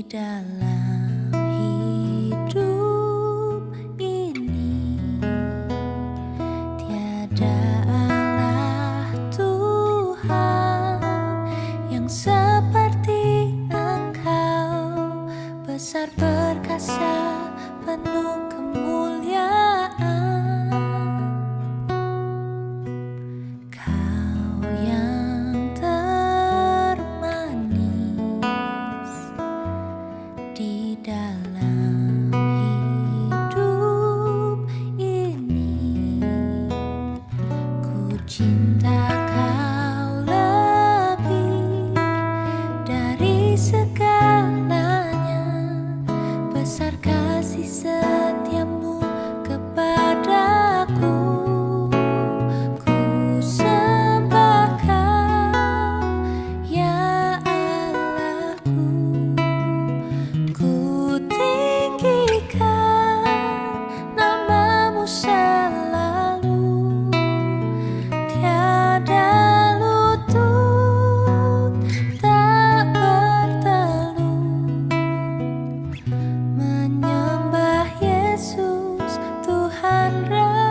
dalam hidup ini tiada Allah Tuhan yang seperti Engkau, besar perkasa penuh kemuliaan. Kau yang termanis di dalam hidup ini, ku cinta Kau lebih dari segalanya, besar kasih setiamu kepadaku. Ku sembah Kau, ya Allahku. Ku tinggikan namamu selalu, tiada lutut tak bertelut, menyembah Yesus Tuhan Rajaku.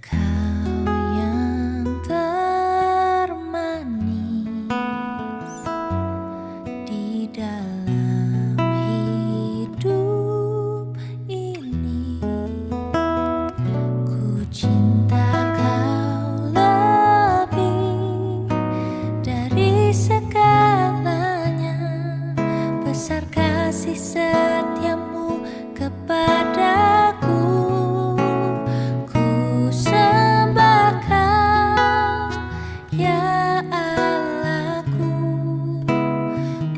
Kau yang termanis di dalam hidup ini, ku cinta Kau lebih dari segalanya, besar kasih setiamu kepadaku. Ku sembah Kau, ya Allahku.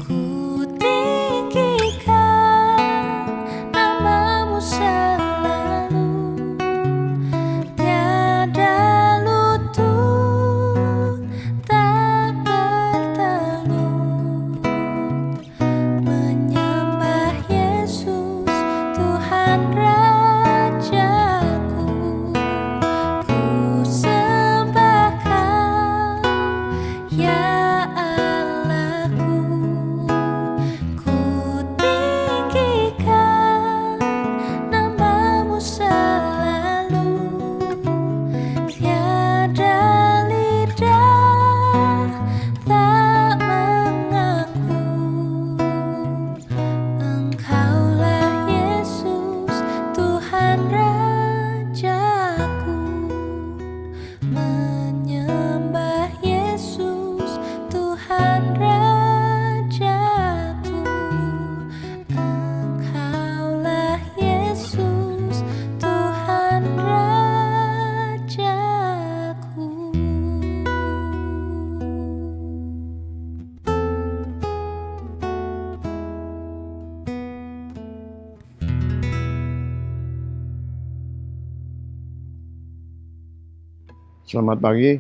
Ku tinggikan namamu selalu, tiada lutut tak bertelut, menyembah Yesus Tuhan Rajaku. Ku sembah Kau, ya Allahku. Ku tinggikan namamu selalu, tiada lidah tak mengaku Engkaulah Yesus Tuhan Rajaku, menyembah Yesus Tuhan Rajaku. Engkaulah Yesus Tuhan Rajaku. Selamat pagi,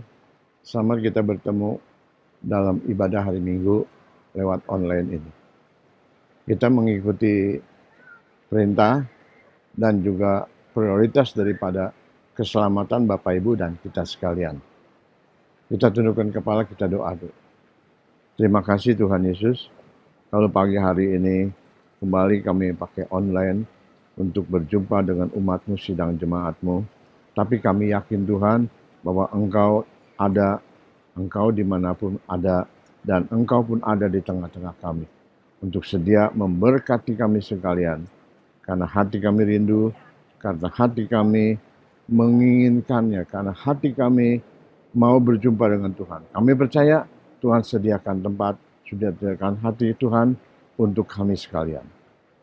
selamat kita bertemu dalam ibadah hari Minggu lewat online ini. Kita mengikuti perintah dan juga prioritas daripada keselamatan Bapak Ibu dan kita sekalian. Kita tundukkan kepala, kita doa dulu. Terima kasih Tuhan Yesus, kalau pagi hari ini kembali kami pakai online untuk berjumpa dengan umat-Mu, sidang jemaat-Mu. Tapi kami yakin Tuhan, bahwa Engkau ada, Engkau dimanapun ada, dan Engkau pun ada di tengah-tengah kami, untuk sedia memberkati kami sekalian, karena hati kami rindu, karena hati kami menginginkannya, karena hati kami mau berjumpa dengan Tuhan. Kami percaya Tuhan sediakan tempat, sudah sediakan hati Tuhan untuk kami sekalian.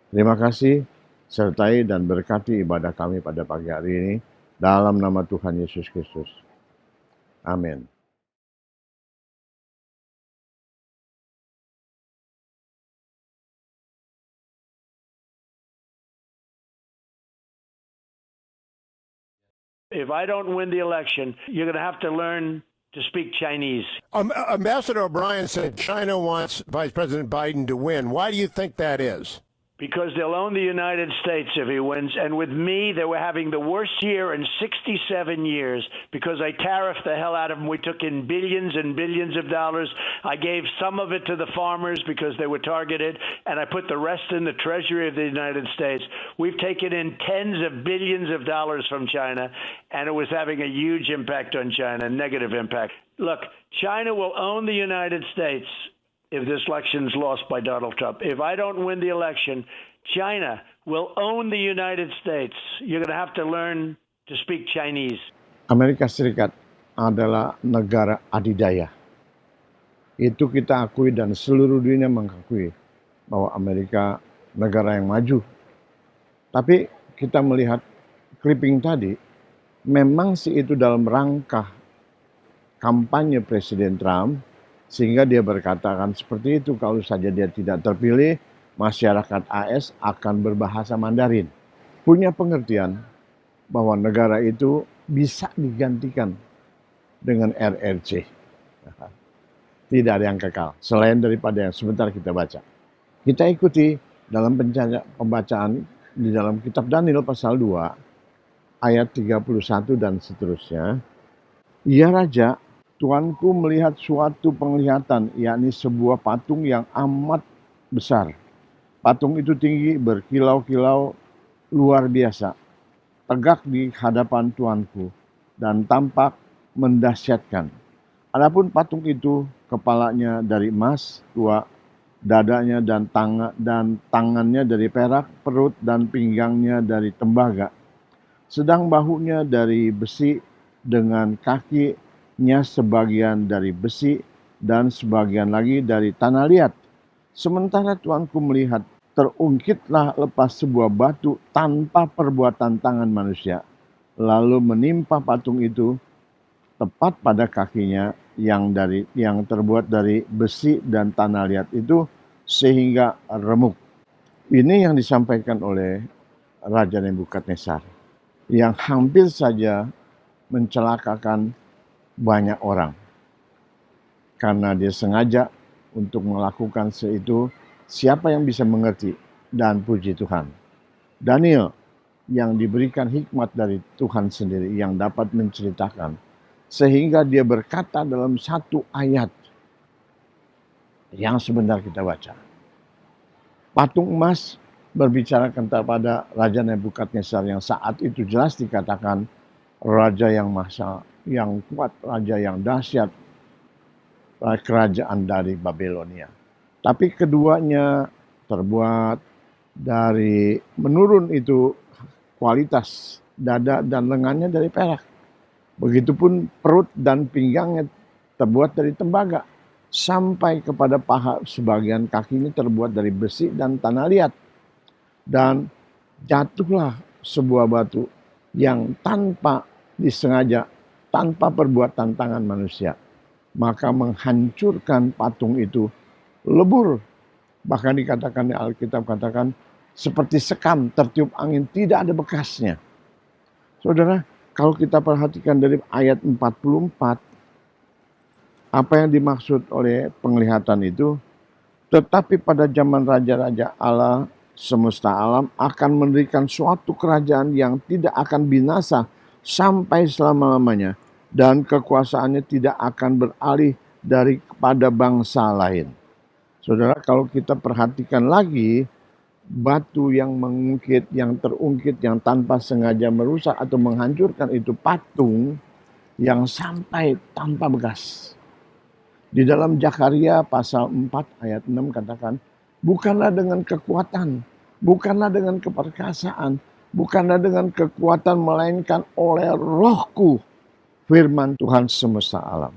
Terima kasih, sertai dan berkati ibadah kami pada pagi hari ini. Dalam nama Tuhan Yesus Kristus. Amin. If I don't win the election, you're going to have to learn to speak Chinese. Ambassador O'Brien said China wants Vice President Biden to win. Why do you think that is? Because they'll own the United States if he wins. And with me, they were having the worst year in 67 years because I tariffed the hell out of them. We took in billions and billions of dollars. I gave some of it to the farmers because they were targeted, and I put the rest in the Treasury of the United States. We've taken in tens of billions of dollars from China, and it was having a huge impact on China, negative impact. Look, China will own the United States if this election is lost by Donald Trump. If I don't win the election, China will own the United States. You're going to have to learn to speak Chinese. Amerika Serikat adalah negara adidaya. Itu kita akui dan seluruh dunia mengakui bahwa Amerika negara yang maju. Tapi kita melihat clipping tadi, memang sih itu dalam rangka kampanye Presiden Trump, sehingga dia berkatakan seperti itu, kalau saja dia tidak terpilih, masyarakat AS akan berbahasa Mandarin. Punya pengertian bahwa negara itu bisa digantikan dengan RRC. Tidak ada yang kekal, selain daripada yang sebentar kita baca. Kita ikuti dalam pembacaan di dalam kitab Daniel pasal 2, ayat 31 dan seterusnya. Ya Raja, Tuanku melihat suatu penglihatan, yakni sebuah patung yang amat besar. Patung itu tinggi, berkilau-kilau, luar biasa, tegak di hadapan Tuanku, dan tampak mendahsyatkan. Adapun patung itu, kepalanya dari emas tua, dadanya dan tangannya dari perak, perut dan pinggangnya dari tembaga, sedang bahunya dari besi dengan kakinya sebagian dari besi dan sebagian lagi dari tanah liat. Sementara Tuanku melihat, terungkitlah lepas sebuah batu tanpa perbuatan tangan manusia, lalu menimpa patung itu tepat pada kakinya yang terbuat dari besi dan tanah liat itu, sehingga remuk. Ini yang disampaikan oleh Raja Nebukadnezar, yang hampir saja mencelakakan banyak orang karena dia sengaja untuk melakukan itu. Siapa yang bisa mengerti? Dan puji Tuhan, Daniel yang diberikan hikmat dari Tuhan sendiri yang dapat menceritakan, sehingga dia berkata dalam satu ayat yang sebentar kita baca. Patung emas berbicara kepada Raja Nebukadnezar yang saat itu jelas dikatakan raja yang yang kuat, raja yang dahsyat, kerajaan dari Babilonia. Tapi keduanya terbuat dari, menurun itu kualitas dada dan lengannya dari perak. Begitupun perut dan pinggangnya terbuat dari tembaga. Sampai kepada paha sebagian kakinya terbuat dari besi dan tanah liat. Dan jatuhlah sebuah batu yang tanpa disengaja, tanpa perbuatan tangan manusia, maka menghancurkan patung itu, lebur. Bahkan dikatakan di Alkitab, katakan seperti sekam tertiup angin, tidak ada bekasnya. Saudara, kalau kita perhatikan dari ayat 44, apa yang dimaksud oleh penglihatan itu? Tetapi pada zaman raja-raja Allah semesta alam akan mendirikan suatu kerajaan yang tidak akan binasa sampai selama-lamanya, dan kekuasaannya tidak akan beralih daripada bangsa lain. Saudara, kalau kita perhatikan lagi, batu yang mengungkit, yang terungkit, yang tanpa sengaja merusak atau menghancurkan itu patung yang sampai tanpa bekas. Di dalam Zakaria pasal 4 ayat 6 katakan, bukanlah dengan kekuatan, bukanlah dengan keperkasaan, bukanlah dengan kekuatan, melainkan oleh Rohku, firman Tuhan semesta alam.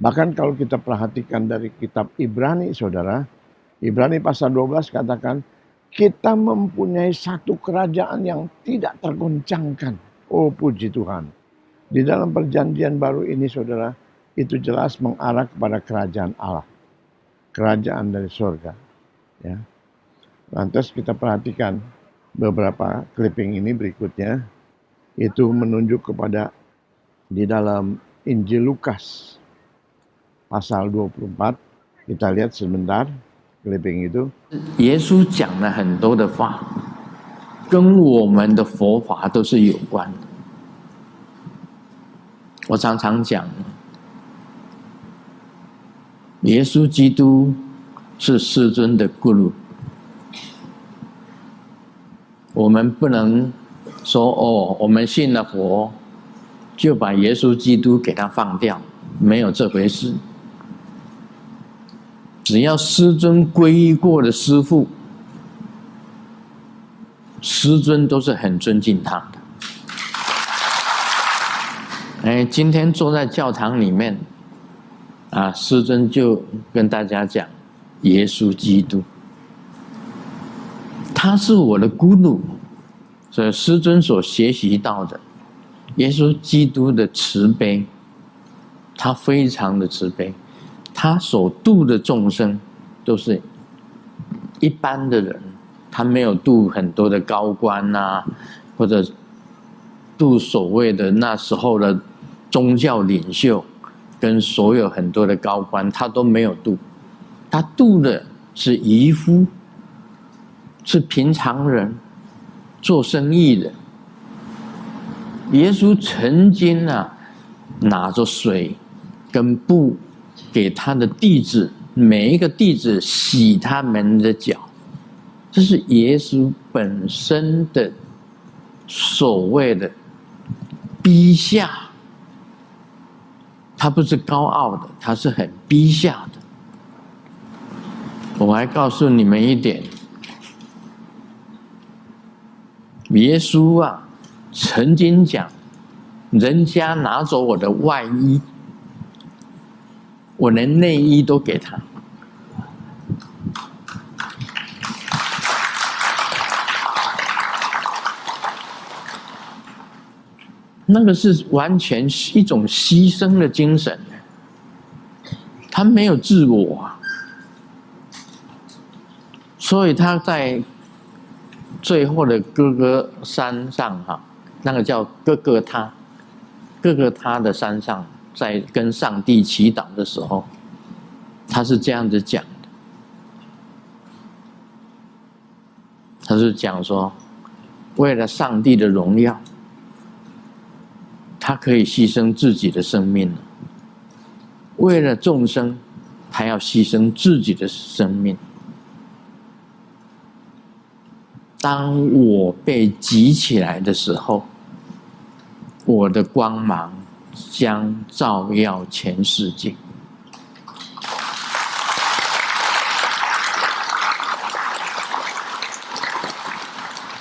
Bahkan kalau kita perhatikan dari kitab Ibrani, saudara, Ibrani pasal 12 katakan, kita mempunyai satu kerajaan yang tidak tergoncangkan. Oh puji Tuhan. Di dalam perjanjian baru ini saudara, itu jelas mengarah kepada kerajaan Allah. Kerajaan dari surga. Ya. Lantas kita perhatikan beberapa clipping ini berikutnya. Itu menunjuk kepada di dalam Injil Lukas pasal 24. Kita lihat sebentar clipping itu. 耶稣讲了很多的话，跟我们的佛法都是有关的。我常常讲，耶稣基督是师尊的 guru， 我们不能说哦，我们信了佛，就把耶稣基督给他放掉，没有这回事。只要师尊皈依过的师父，师尊都是很尊敬他的。今天坐在教堂里面，师尊就跟大家讲，耶稣基督，他是我的guru，所以师尊所学习到的，耶稣基督的慈悲，他非常的慈悲，他所度的众生都是一般的人，他没有度很多的高官或者度所谓的那时候的宗教领袖跟所有很多的高官，他都没有度，他度的是渔夫，是平常人，做生意的。耶稣曾经拿着水跟布给他的弟子，每一个弟子洗他们的脚，这是耶稣本身的所谓的逼下。他不是高傲的，他是很逼下的。我还告诉你们一点，耶稣曾经讲，人家拿走我的外衣，我连内衣都给他。那个是完全一种牺牲的精神，他没有自我，所以他在最后的哥哥山上那个叫哥哥他的山上，在跟上帝祈祷的时候，他是这样子讲的，他是讲说，为了上帝的荣耀，他可以牺牲自己的生命了，为了众生，他要牺牲自己的生命。当我被举起来的时候，我的光芒将照耀全世界。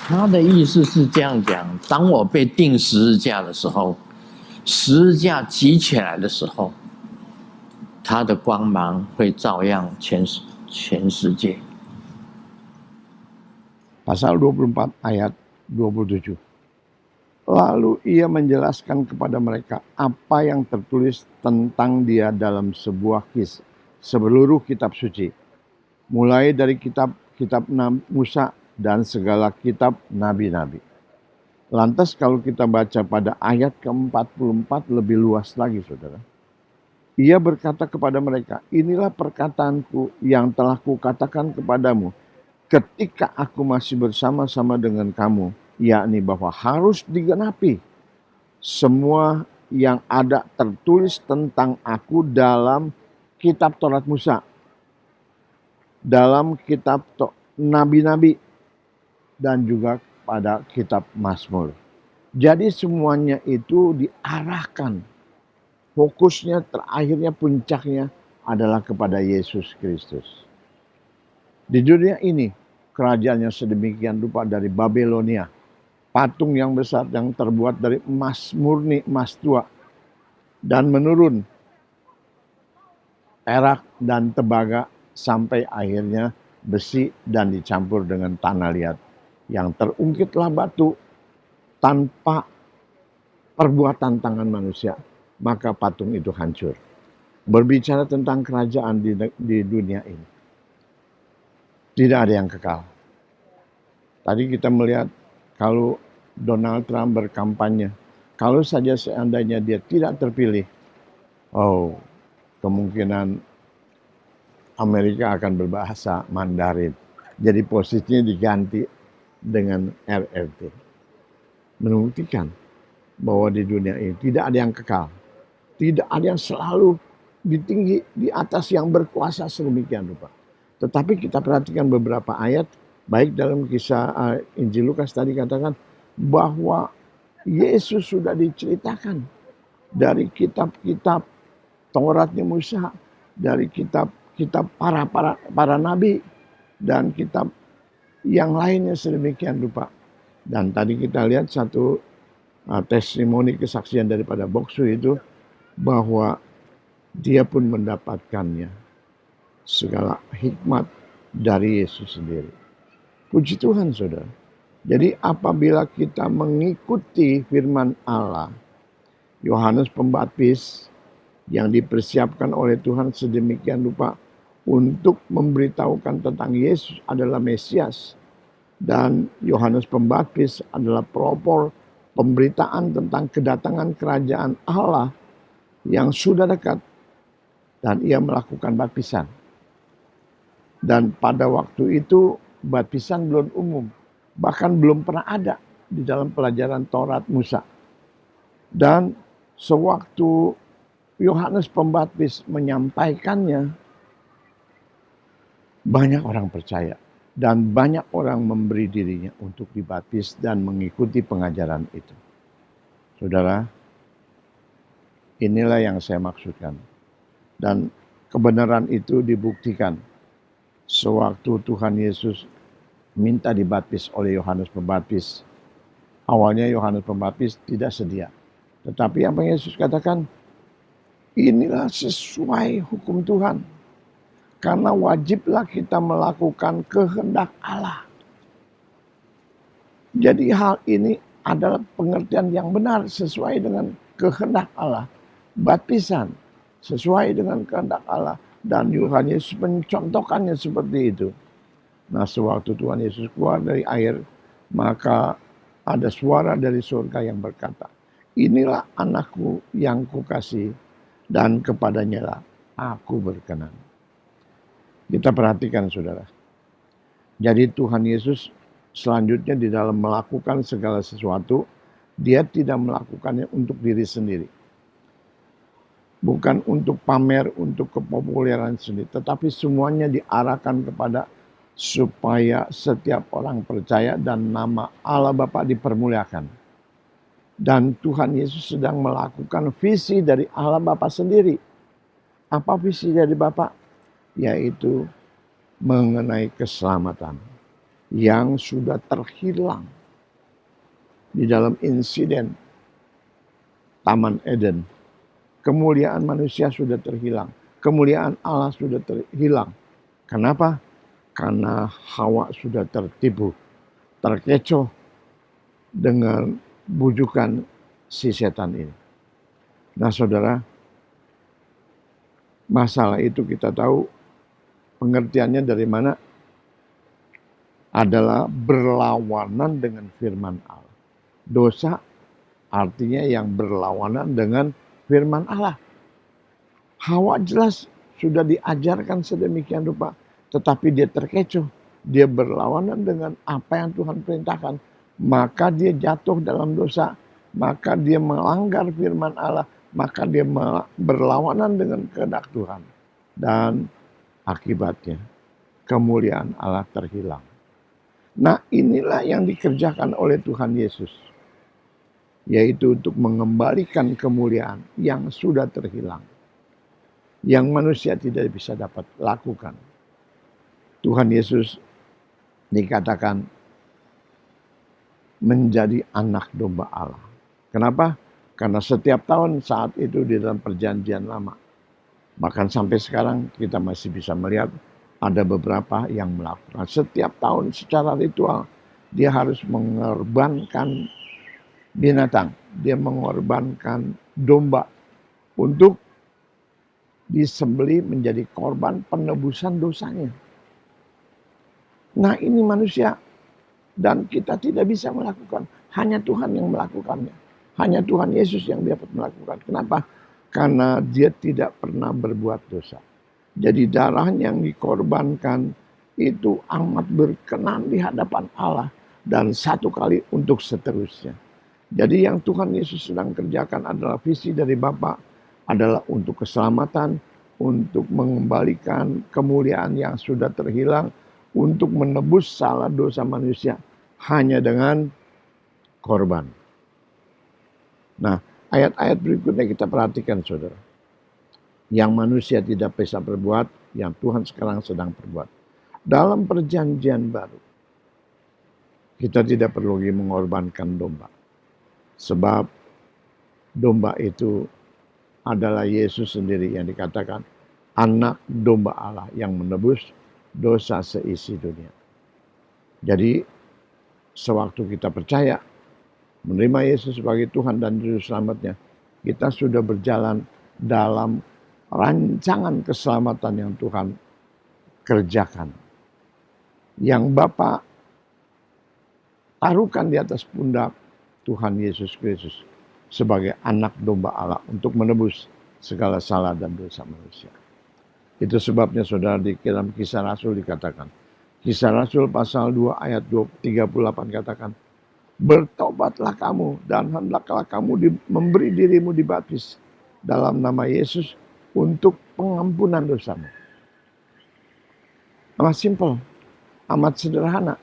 他的意思是这样讲：当我被钉十字架的时候，十字架举起来的时候，他的光芒会照亮全世界。Pasal 24 ayat 27. Lalu ia menjelaskan kepada mereka apa yang tertulis tentang dia dalam seluruh kitab suci, mulai dari kitab Musa dan segala kitab nabi-nabi. Lantas kalau kita baca pada ayat ke-44 lebih luas lagi, saudara. Ia berkata kepada mereka, inilah perkataanku yang telah kukatakan kepadamu ketika aku masih bersama-sama dengan kamu, yakni bahwa harus digenapi semua yang ada tertulis tentang aku dalam kitab Taurat Musa, dalam kitab nabi-nabi, dan juga pada kitab Mazmur. Jadi semuanya itu diarahkan, fokusnya terakhirnya puncaknya adalah kepada Yesus Kristus. Di dunia ini, kerajaannya sedemikian rupa dari Babelonia, patung yang besar yang terbuat dari emas murni, emas tua, dan menurun perak dan tembaga sampai akhirnya besi dan dicampur dengan tanah liat, yang terungkitlah batu tanpa perbuatan tangan manusia, maka patung itu hancur. Berbicara tentang kerajaan di dunia ini, tidak ada yang kekal. Tadi kita melihat kalau Donald Trump berkampanye, kalau saja seandainya dia tidak terpilih, kemungkinan Amerika akan berbahasa Mandarin. Jadi posisinya diganti dengan RRT. Membuktikan bahwa di dunia ini tidak ada yang kekal. Tidak ada yang selalu di atas yang berkuasa sedemikian rupa. Tetapi kita perhatikan beberapa ayat, baik dalam kisah Injil Lukas tadi katakan bahwa Yesus sudah diceritakan dari kitab-kitab Tauratnya Musa, dari kitab para nabi, dan kitab yang lainnya sedemikian rupa. Dan tadi kita lihat satu testimoni kesaksian daripada Boksu itu, bahwa dia pun mendapatkannya segala hikmat dari Yesus sendiri. Puji Tuhan, saudara. Jadi apabila kita mengikuti firman Allah, Yohanes Pembaptis yang dipersiapkan oleh Tuhan sedemikian rupa untuk memberitahukan tentang Yesus adalah Mesias, dan Yohanes Pembaptis adalah pelopor pemberitaan tentang kedatangan kerajaan Allah yang sudah dekat, dan ia melakukan baptisan. Dan pada waktu itu baptisan belum umum, bahkan belum pernah ada di dalam pelajaran Taurat Musa. Dan sewaktu Yohanes Pembaptis menyampaikannya, banyak orang percaya dan banyak orang memberi dirinya untuk dibaptis dan mengikuti pengajaran itu. Saudara, inilah yang saya maksudkan. Dan kebenaran itu dibuktikan sewaktu Tuhan Yesus minta dibaptis oleh Yohanes Pembaptis. Awalnya Yohanes Pembaptis tidak sedia. Tetapi apa yang Yesus katakan, inilah sesuai hukum Tuhan. Karena wajiblah kita melakukan kehendak Allah. Jadi hal ini adalah pengertian yang benar sesuai dengan kehendak Allah. Baptisan sesuai dengan kehendak Allah. Dan Yohanes Yesus mencontohkannya seperti itu. Nah, sewaktu Tuhan Yesus keluar dari air, maka ada suara dari surga yang berkata, inilah anakku yang kukasihi, dan kepadanya lah aku berkenan. Kita perhatikan, saudara. Jadi Tuhan Yesus selanjutnya di dalam melakukan segala sesuatu, dia tidak melakukannya untuk diri sendiri. Bukan untuk pamer, untuk kepopuleran sendiri. Tetapi semuanya diarahkan kepada supaya setiap orang percaya dan nama Allah Bapa dipermuliakan. Dan Tuhan Yesus sedang melakukan visi dari Allah Bapa sendiri. Apa visi dari Bapa? Yaitu mengenai keselamatan yang sudah terhilang di dalam insiden Taman Eden. Kemuliaan manusia sudah terhilang, kemuliaan Allah sudah terhilang. Kenapa? Karena Hawa sudah tertipu, terkecoh dengan bujukan si setan ini. Nah, saudara, masalah itu kita tahu pengertiannya dari mana? Adalah berlawanan dengan firman Allah. Dosa artinya yang berlawanan dengan firman Allah. Hawa jelas sudah diajarkan sedemikian rupa, tetapi dia terkecoh. Dia berlawanan dengan apa yang Tuhan perintahkan. Maka dia jatuh dalam dosa. Maka dia melanggar firman Allah. Maka dia berlawanan dengan kehendak Tuhan. Dan akibatnya kemuliaan Allah terhilang. Nah, inilah yang dikerjakan oleh Tuhan Yesus. Yaitu untuk mengembalikan kemuliaan yang sudah terhilang. Yang manusia tidak bisa dapat lakukan. Tuhan Yesus dikatakan menjadi anak domba Allah. Kenapa? Karena setiap tahun saat itu di dalam perjanjian lama. Bahkan sampai sekarang kita masih bisa melihat ada beberapa yang melakukan. Setiap tahun secara ritual dia harus mengorbankan binatang. Dia mengorbankan domba untuk disembelih menjadi korban penebusan dosanya. Nah, ini manusia dan kita tidak bisa melakukan. Hanya Tuhan yang melakukannya. Hanya Tuhan Yesus yang dapat melakukan. Kenapa? Karena dia tidak pernah berbuat dosa. Jadi darah yang dikorbankan itu amat berkenan di hadapan Allah. Dan satu kali untuk seterusnya. Jadi yang Tuhan Yesus sedang kerjakan adalah visi dari Bapa, adalah untuk keselamatan, untuk mengembalikan kemuliaan yang sudah terhilang, untuk menebus salah dosa manusia hanya dengan korban. Nah, ayat-ayat berikutnya kita perhatikan, saudara. Yang manusia tidak bisa berbuat, yang Tuhan sekarang sedang berbuat. Dalam perjanjian baru, kita tidak perlu lagi mengorbankan domba. Sebab domba itu adalah Yesus sendiri yang dikatakan anak domba Allah yang menebus dosa seisi dunia. Jadi sewaktu kita percaya menerima Yesus sebagai Tuhan dan Juru Selamatnya, kita sudah berjalan dalam rancangan keselamatan yang Tuhan kerjakan. Yang Bapa taruhkan di atas pundak Tuhan Yesus Kristus sebagai anak domba Allah untuk menebus segala salah dan dosa manusia. Itu sebabnya saudara di dalam Kisah Rasul dikatakan. Kisah Rasul pasal 2 ayat 38 katakan, bertobatlah kamu dan hendaklah kamu memberi dirimu dibaptis dalam nama Yesus untuk pengampunan dosamu. Amat simpel, amat sederhana.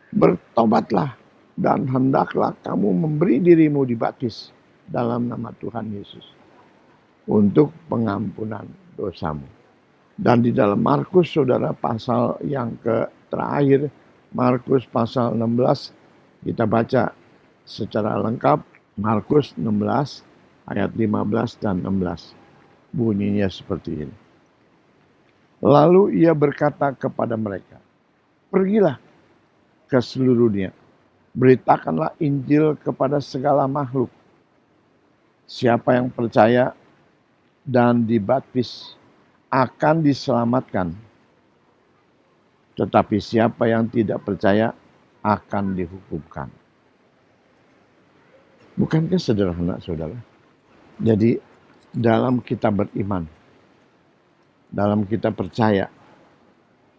Bertobatlah dan hendaklah kamu memberi dirimu dibaptis dalam nama Tuhan Yesus untuk pengampunan dosamu. Dan di dalam Markus, saudara, pasal yang terakhir, Markus pasal 16, kita baca secara lengkap, Markus 16 ayat 15 dan 16. Bunyinya seperti ini. Lalu ia berkata kepada mereka, pergilah ke seluruh dunia. Beritakanlah Injil kepada segala makhluk. Siapa yang percaya dan dibaptis akan diselamatkan. Tetapi siapa yang tidak percaya akan dihukumkan. Bukankah sederhana, saudara? Jadi dalam kita beriman, dalam kita percaya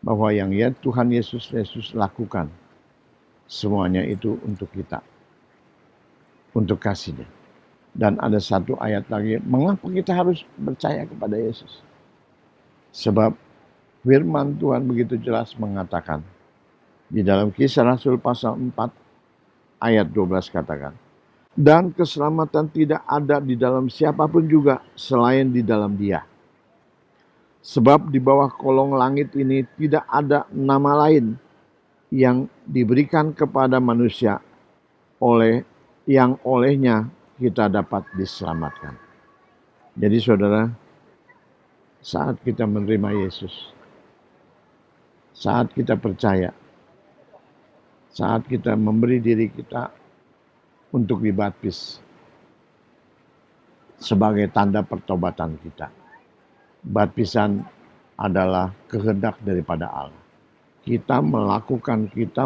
bahwa yang ya Tuhan Yesus lakukan, semuanya itu untuk kita. Untuk kasih-Nya. Dan ada satu ayat lagi. Mengapa kita harus percaya kepada Yesus? Sebab firman Tuhan begitu jelas mengatakan. Di dalam Kisah Rasul pasal 4 ayat 12 katakan. Dan keselamatan tidak ada di dalam siapapun juga selain di dalam Dia. Sebab di bawah kolong langit ini tidak ada nama lain yang diberikan kepada manusia yang olehnya kita dapat diselamatkan. Jadi saudara, saat kita menerima Yesus, saat kita percaya, saat kita memberi diri kita untuk dibaptis sebagai tanda pertobatan kita. Baptisan adalah kehendak daripada Allah. Kita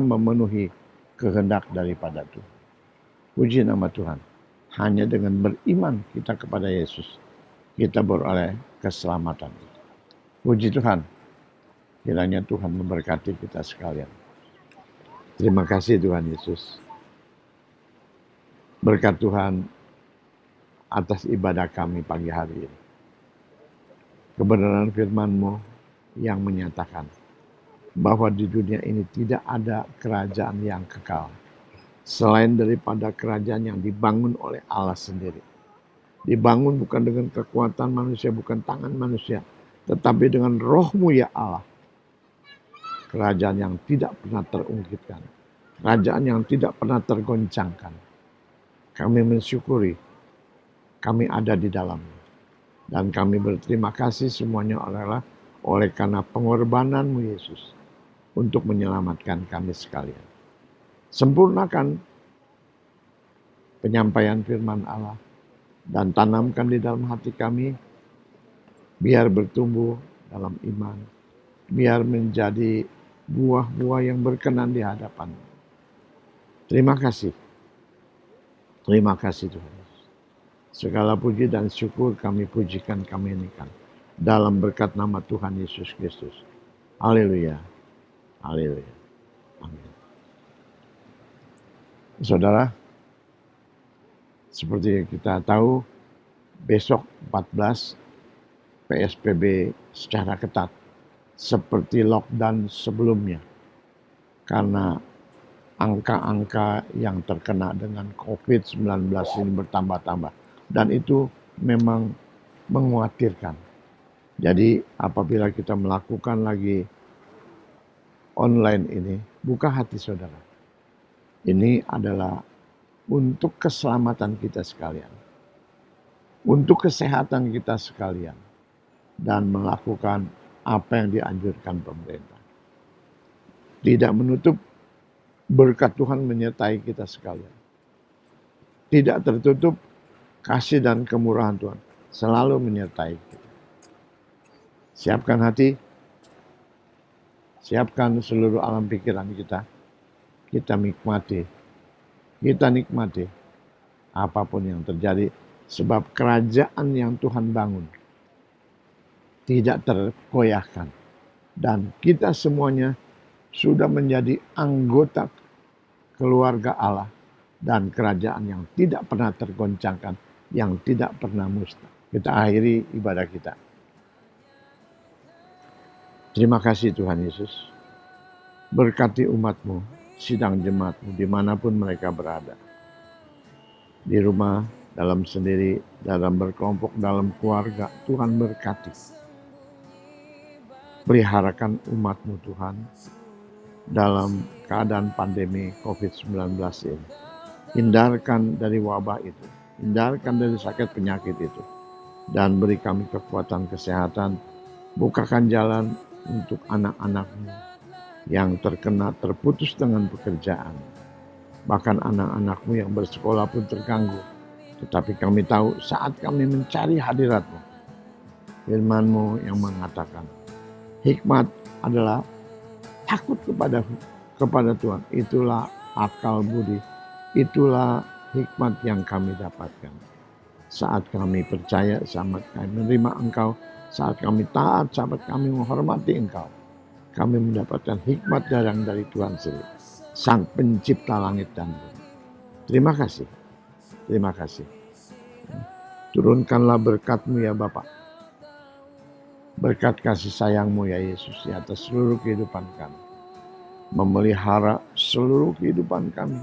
memenuhi kehendak daripada Tuhan. Puji nama Tuhan. Hanya dengan beriman kita kepada Yesus, kita beroleh keselamatan. Puji Tuhan. Kiranya Tuhan memberkati kita sekalian. Terima kasih Tuhan Yesus. Berkat Tuhan atas ibadah kami pagi hari ini. Kebenaran firman-Mu yang menyatakan bahwa di dunia ini tidak ada kerajaan yang kekal selain daripada kerajaan yang dibangun oleh Allah sendiri. Dibangun bukan dengan kekuatan manusia, bukan tangan manusia, tetapi dengan Roh-Mu ya Allah. Kerajaan yang tidak pernah terungkitkan, kerajaan yang tidak pernah tergoncangkan. Kami mensyukuri kami ada di dalamnya. Dan kami berterima kasih semuanya oleh karena pengorbanan-Mu Yesus untuk menyelamatkan kami sekalian. Sempurnakan penyampaian firman Allah dan tanamkan di dalam hati kami, biar bertumbuh dalam iman, biar menjadi buah-buah yang berkenan di hadapan. Terima kasih Tuhan. Segala puji dan syukur kami pujikan, kami inikan dalam berkat nama Tuhan Yesus Kristus. Haleluya. Haleluya. Amin. Saudara, seperti kita tahu, besok 14 PSBB secara ketat seperti lockdown sebelumnya. Karena angka-angka yang terkena dengan COVID-19 ini bertambah-tambah. Dan itu memang mengkhawatirkan. Jadi apabila kita melakukan lagi online ini, buka hati saudara. Ini adalah untuk keselamatan kita sekalian. Untuk kesehatan kita sekalian. Dan melakukan apa yang dianjurkan pemerintah. Tidak menutup berkat Tuhan menyertai kita sekalian. Tidak tertutup kasih dan kemurahan Tuhan selalu menyertai kita. Siapkan hati, siapkan seluruh alam pikiran kita. Kita nikmati apapun yang terjadi, sebab kerajaan yang Tuhan bangun tidak tergoyahkan. Dan kita semuanya sudah menjadi anggota keluarga Allah dan kerajaan yang tidak pernah tergoncangkan, yang tidak pernah musnah. Kita akhiri ibadah kita. Terima kasih Tuhan Yesus. Berkati umat-Mu, sidang jemaat-Mu dimanapun mereka berada. Di rumah, dalam sendiri, dalam berkelompok, dalam keluarga, Tuhan berkati. Peliharakan umat-Mu Tuhan dalam keadaan pandemi COVID-19 ini. Hindarkan dari wabah itu. Hindarkan dari sakit penyakit itu. Dan beri kami kekuatan kesehatan. Bukakan jalan untuk anak-anak-Mu yang terkena terputus dengan pekerjaan. Bahkan anak-anak-Mu yang bersekolah pun terganggu. Tetapi kami tahu saat kami mencari hadirat-Mu, firman-Mu yang mengatakan, hikmat adalah takut kepada Tuhan. Itulah akal budi. Itulah hikmat yang kami dapatkan. Saat kami percaya, saat kami menerima Engkau, saat kami taat, saat kami menghormati Engkau, kami mendapatkan hikmat dari Tuhan sendiri, Sang Pencipta langit dan bumi. Terima kasih. Terima kasih. Turunkanlah berkat-Mu ya Bapa. Berkat kasih sayang-Mu ya Yesus di atas seluruh kehidupan kami. Memelihara seluruh kehidupan kami.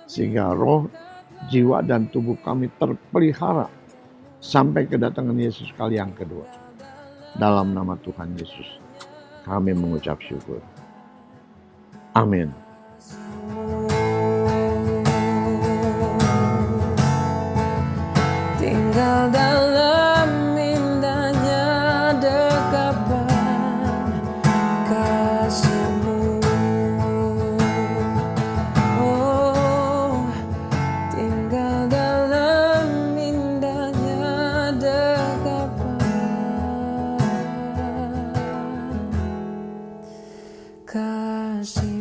Sehingga roh, jiwa dan tubuh kami terpelihara sampai kedatangan Yesus kali yang kedua. Dalam nama Tuhan Yesus kami mengucap syukur. Amin. Tinggal dalam indahnya dekapan kasih-Mu. Oh, tinggal dalam indahnya dekapan kasih.